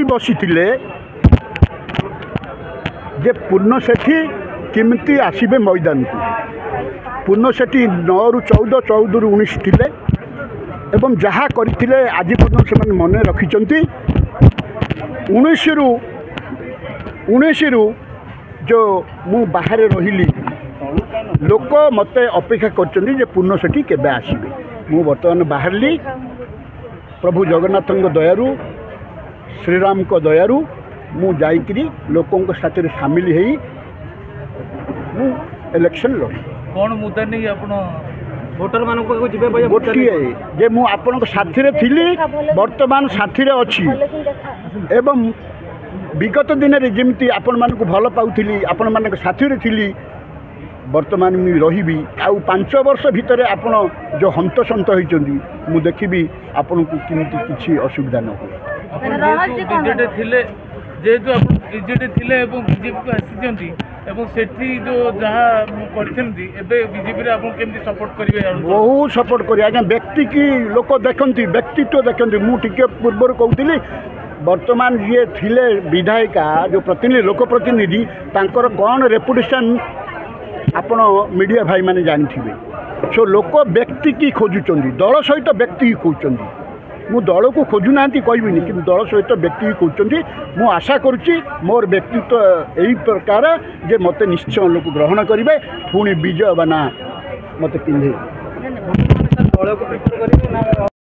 बसिथिले जे पूर्ण सेठी केमती आसबे मैदान को पूर्ण सेठी 9 रु 14 14 रु 19 थिले एवं जहाँ करते आज पर्यटन से मन रखिंट 19 रु जो मु बाहर रही लोक मत अपेक्षा कर पूर्ण सेठी केबे आसबे मु बर्तमान बाहरली प्रभु जगन्नाथ दयारू श्रीराम को दयारू मु जाइकरी लोकों साथ सामिल हो इलेक्शन लड़ी कौन मुद्दा नहीं आप भोटर मान गोटे जे मु आपण साथी थी वर्तमान साथी अच्छी एवं विगत दिन में जमी आपण मान भल पाऊली आपण मान साथी थी वर्तमान मुझे रही आउ 5 वर्ष भितर आपण जो हंतसंत होती मु देखी आपण को किमती किसी असुविधा न हो जेहेतु आप बीजेडी थे बीजेपी को आसी सेठी जो जहाँ करते बीजेपी केमती सपोर्ट करेंगे बहुत सपोर्ट करें आज्ञा व्यक्ति की लोक देखती व्यक्तित्व देखती मुझे पूर्व कहती वर्तमान ये थिले विधायिका जो प्रतिनिधि लोक प्रतिनिधि तांकर कौन रेपुटेशन आपण मीडिया भाई माने जानी सो लोक व्यक्ति की खोजुंट दल सहित व्यक्ति ही खोजुंट मु दल को खोजुना कहबी कि दल सहित व्यक्ति ही खोजुंट मु आशा करुच्ची मोर व्यक्तित्व यही प्रकार जे मत निश्चय लोक ग्रहण करेंगे पुणी विजय बाना मत पिंधे।